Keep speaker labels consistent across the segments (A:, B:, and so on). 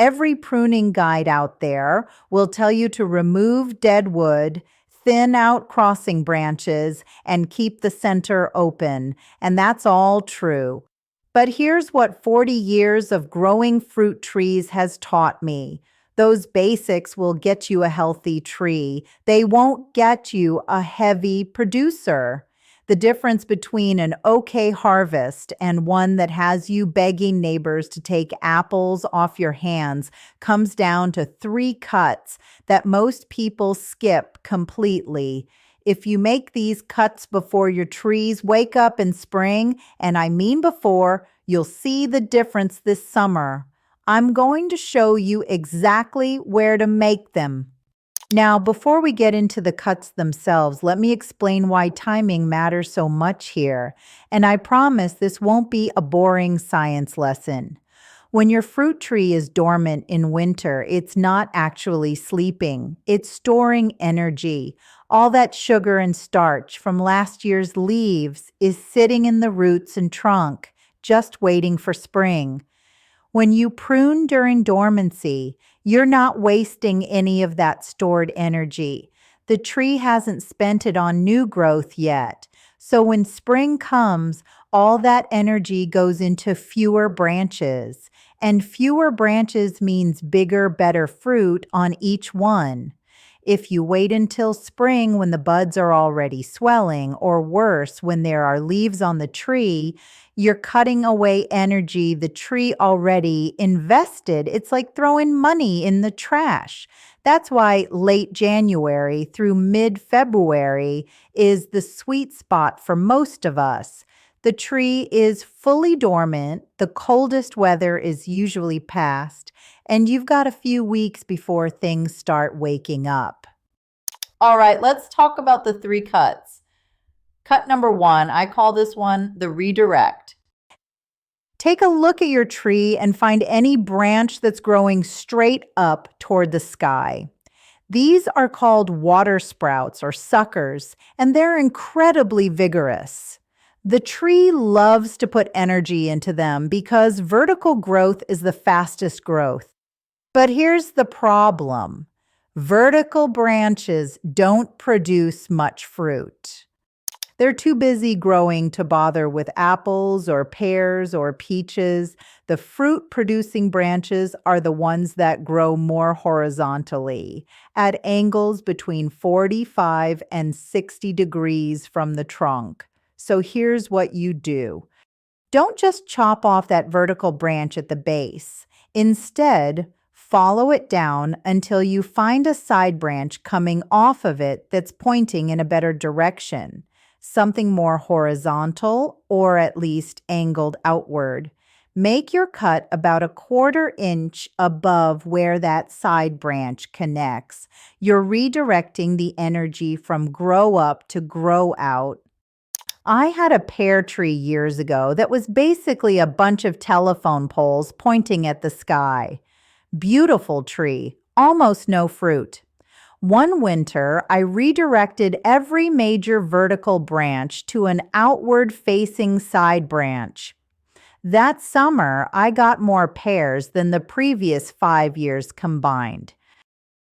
A: Every pruning guide out there will tell you to remove dead wood, thin out crossing branches, and keep the center open. And that's all true. But here's what 40 years of growing fruit trees has taught me. Those basics will get you a healthy tree. They won't get you a heavy producer. The difference between an okay harvest and one that has you begging neighbors to take apples off your hands comes down to 3 cuts that most people skip completely. If you make these cuts before your trees wake up in spring, and I mean before, you'll see the difference this summer. I'm going to show you exactly where to make them. Now, before we get into the cuts themselves, let me explain why timing matters so much here. And I promise this won't be a boring science lesson. When your fruit tree is dormant in winter, it's not actually sleeping. It's storing energy. All that sugar and starch from last year's leaves is sitting in the roots and trunk, just waiting for spring. When you prune during dormancy, you're not wasting any of that stored energy. The tree hasn't spent it on new growth yet. So when spring comes, all that energy goes into fewer branches. And fewer branches means bigger, better fruit on each one. If you wait until spring when the buds are already swelling, or worse, when there are leaves on the tree, you're cutting away energy the tree already invested. It's like throwing money in the trash. That's why late January through mid-February is the sweet spot for most of us. The tree is fully dormant, the coldest weather is usually past, and you've got a few weeks before things start waking up. All right, let's talk about the 3 cuts. Cut number 1, I call this one the redirect. Take a look at your tree and find any branch that's growing straight up toward the sky. These are called water sprouts or suckers, and they're incredibly vigorous. The tree loves to put energy into them because vertical growth is the fastest growth. But here's the problem. Vertical branches don't produce much fruit. They're too busy growing to bother with apples or pears or peaches. The fruit-producing branches are the ones that grow more horizontally, at angles between 45 and 60 degrees from the trunk. So here's what you do. Don't just chop off that vertical branch at the base. Instead, follow it down until you find a side branch coming off of it that's pointing in a better direction, something more horizontal or at least angled outward. Make your cut about 1/4 inch above where that side branch connects. You're redirecting the energy from grow up to grow out. I had a pear tree years ago that was basically a bunch of telephone poles pointing at the sky. Beautiful tree, almost no fruit. One winter, I redirected every major vertical branch to an outward-facing side branch. That summer, I got more pears than the previous 5 years combined.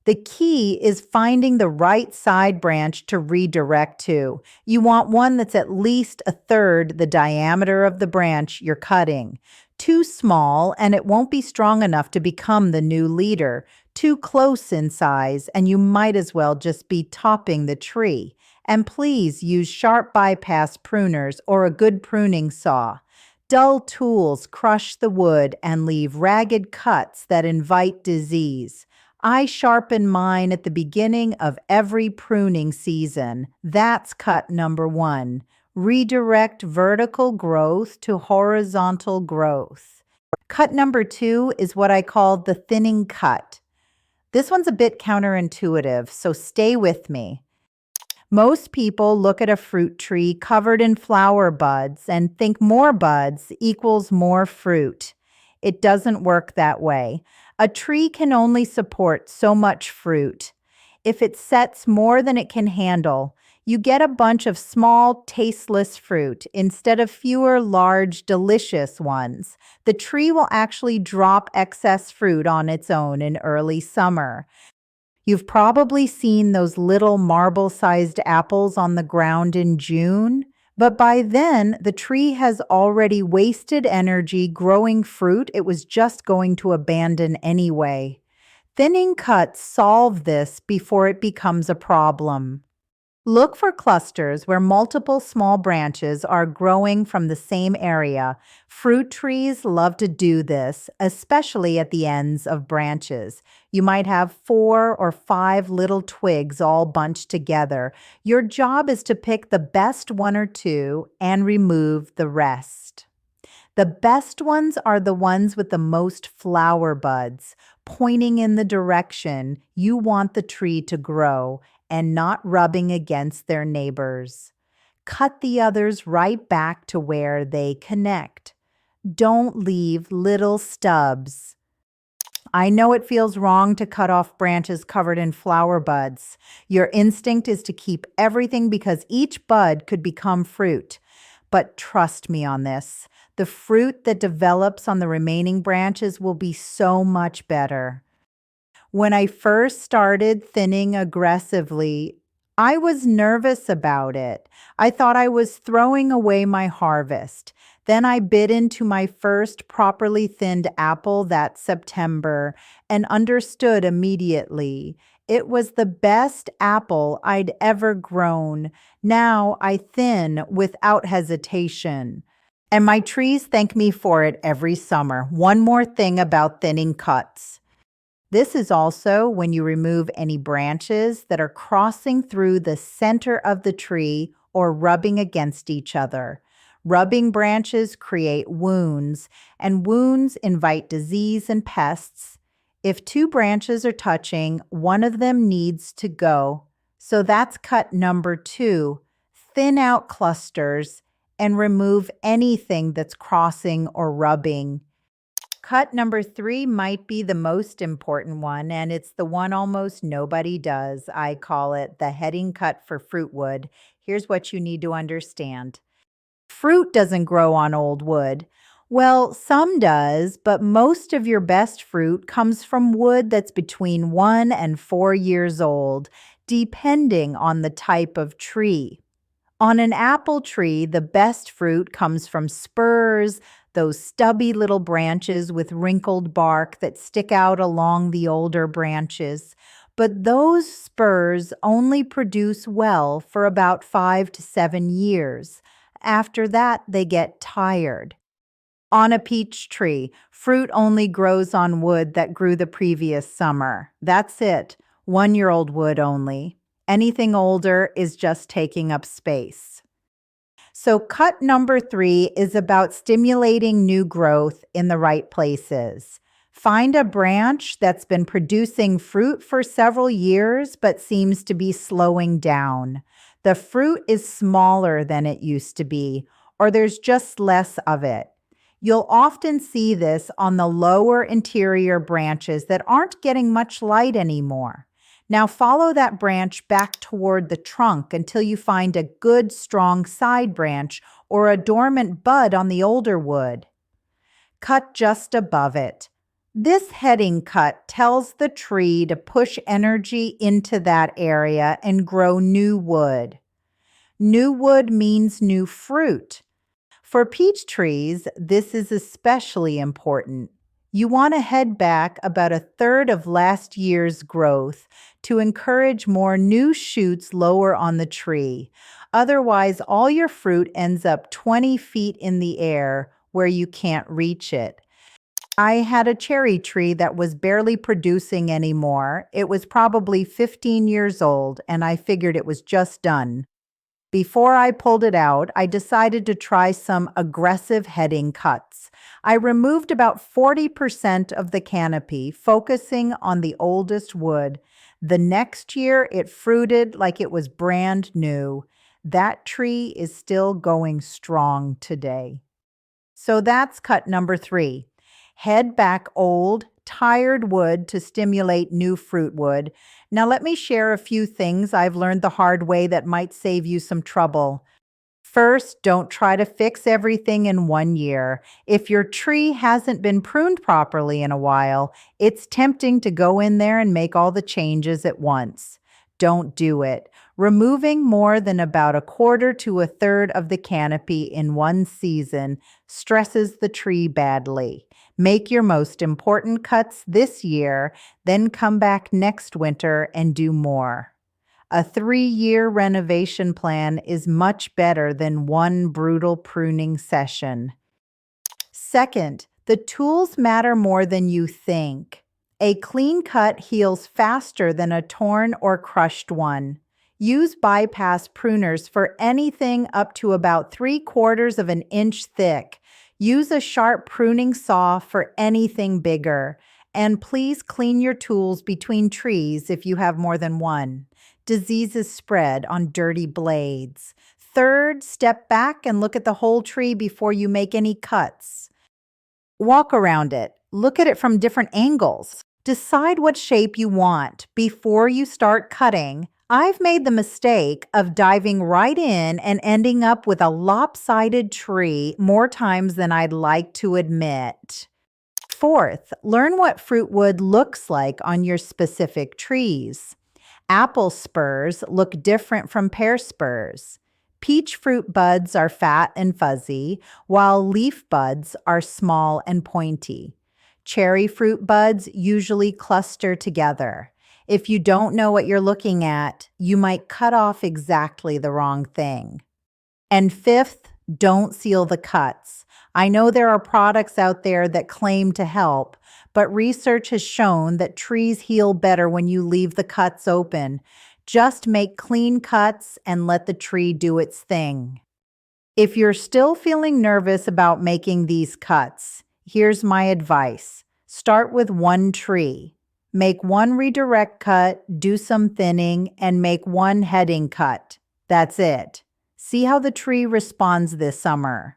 A: The key is finding the right side branch to redirect to. You want one that's at least 1/3 the diameter of the branch you're cutting. Too small, and it won't be strong enough to become the new leader. Too close in size, and you might as well just be topping the tree. And please use sharp bypass pruners or a good pruning saw. Dull tools crush the wood and leave ragged cuts that invite disease. I sharpen mine at the beginning of every pruning season. That's cut number 1. Redirect vertical growth to horizontal growth. Cut number 2 is what I call the thinning cut. This one's a bit counterintuitive, so stay with me. Most people look at a fruit tree covered in flower buds and think more buds equals more fruit. It doesn't work that way. A tree can only support so much fruit. If it sets more than it can handle, You get a bunch of small, tasteless fruit instead of fewer large, delicious ones. The tree will actually drop excess fruit on its own in early summer. You've probably seen those little marble-sized apples on the ground in June, but by then the tree has already wasted energy growing fruit it was just going to abandon anyway. Thinning cuts solve this before it becomes a problem. Look for clusters where multiple small branches are growing from the same area. Fruit trees love to do this, especially at the ends of branches. You might have 4 or 5 little twigs all bunched together. Your job is to pick the best 1 or 2 and remove the rest. The best ones are the ones with the most flower buds, pointing in the direction you want the tree to grow and not rubbing against their neighbors. Cut the others right back to where they connect. Don't leave little stubs. I know it feels wrong to cut off branches covered in flower buds. Your instinct is to keep everything because each bud could become fruit. But trust me on this. The fruit that develops on the remaining branches will be so much better. When I first started thinning aggressively, I was nervous about it. I thought I was throwing away my harvest. Then I bit into my first properly thinned apple that September and understood immediately. It was the best apple I'd ever grown. Now I thin without hesitation. And my trees thank me for it every summer. One more thing about thinning cuts. This is also when you remove any branches that are crossing through the center of the tree or rubbing against each other. Rubbing branches create wounds, and wounds invite disease and pests. If 2 branches are touching, one of them needs to go. So that's cut number 2. Thin out clusters and remove anything that's crossing or rubbing. Cut number 3 might be the most important one, and it's the one almost nobody does. I call it the heading cut for fruit wood. Here's what you need to understand. Fruit doesn't grow on old wood. Well, some does, but most of your best fruit comes from wood that's between 1 and 4 years old, depending on the type of tree. On an apple tree, the best fruit comes from spurs, those stubby little branches with wrinkled bark that stick out along the older branches. But those spurs only produce well for about 5 to 7 years. After that, they get tired. On a peach tree, fruit only grows on wood that grew the previous summer. That's it, 1-year-old wood only. Anything older is just taking up space. So cut number 3 is about stimulating new growth in the right places. Find a branch that's been producing fruit for several years but seems to be slowing down. The fruit is smaller than it used to be, or there's just less of it. You'll often see this on the lower interior branches that aren't getting much light anymore. Now follow that branch back toward the trunk until you find a good, strong side branch or a dormant bud on the older wood. Cut just above it. This heading cut tells the tree to push energy into that area and grow new wood. New wood means new fruit. For peach trees, this is especially important. You want to head back about 1/3 of last year's growth to encourage more new shoots lower on the tree. Otherwise, all your fruit ends up 20 feet in the air where you can't reach it. I had a cherry tree that was barely producing anymore. It was probably 15 years old, and I figured it was just done. Before I pulled it out, I decided to try some aggressive heading cuts. I removed about 40% of the canopy, focusing on the oldest wood. The next year, it fruited like it was brand new. That tree is still going strong today. So that's cut number 3. Head back old, tired wood to stimulate new fruit wood. Now let me share a few things I've learned the hard way that might save you some trouble. First, don't try to fix everything in one year. If your tree hasn't been pruned properly in a while, it's tempting to go in there and make all the changes at once. Don't do it. Removing more than about a quarter to a third of the canopy in one season stresses the tree badly. Make your most important cuts this year, then come back next winter and do more. A 3-year renovation plan is much better than one brutal pruning session. Second, the tools matter more than you think. A clean cut heals faster than a torn or crushed one. Use bypass pruners for anything up to about 3/4 of an inch thick. Use a sharp pruning saw for anything bigger. And please clean your tools between trees if you have more than one. Diseases spread on dirty blades. Third, step back and look at the whole tree before you make any cuts. Walk around it. Look at it from different angles. Decide what shape you want before you start cutting. I've made the mistake of diving right in and ending up with a lopsided tree more times than I'd like to admit. Fourth, learn what fruit wood looks like on your specific trees. Apple spurs look different from pear spurs. Peach fruit buds are fat and fuzzy, while leaf buds are small and pointy. Cherry fruit buds usually cluster together. If you don't know what you're looking at, you might cut off exactly the wrong thing. And fifth, don't seal the cuts. I know there are products out there that claim to help, but research has shown that trees heal better when you leave the cuts open. Just make clean cuts and let the tree do its thing. If you're still feeling nervous about making these cuts, here's my advice. Start with one tree. Make one redirect cut, do some thinning, and make one heading cut. That's it. See how the tree responds this summer.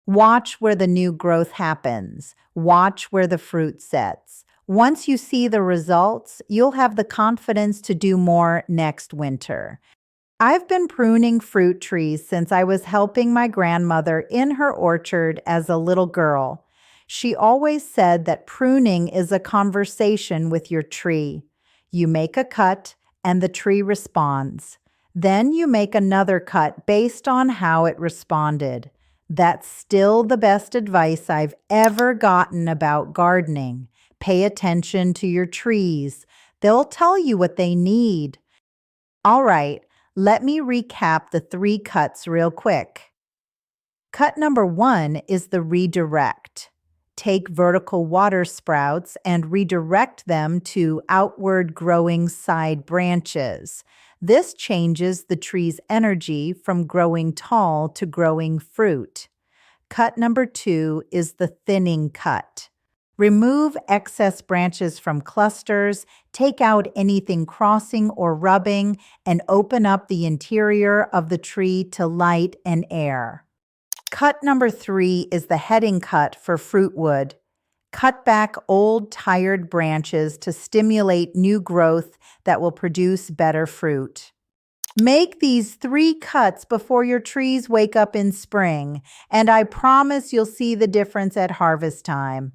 A: Watch where the new growth happens. Watch where the fruit sets. Once you see the results, you'll have the confidence to do more next winter. I've been pruning fruit trees since I was helping my grandmother in her orchard as a little girl. She always said that pruning is a conversation with your tree. You make a cut and the tree responds. Then you make another cut based on how it responded. That's still the best advice I've ever gotten about gardening. Pay attention to your trees. They'll tell you what they need. All right, let me recap the 3 cuts real quick. Cut number 1 is the redirect. Take vertical water sprouts and redirect them to outward growing side branches. This changes the tree's energy from growing tall to growing fruit. Cut number 2 is the thinning cut. Remove excess branches from clusters, take out anything crossing or rubbing, and open up the interior of the tree to light and air. Cut number 3 is the heading cut for fruit wood. Cut back old, tired branches to stimulate new growth that will produce better fruit. Make these 3 cuts before your trees wake up in spring, and I promise you'll see the difference at harvest time.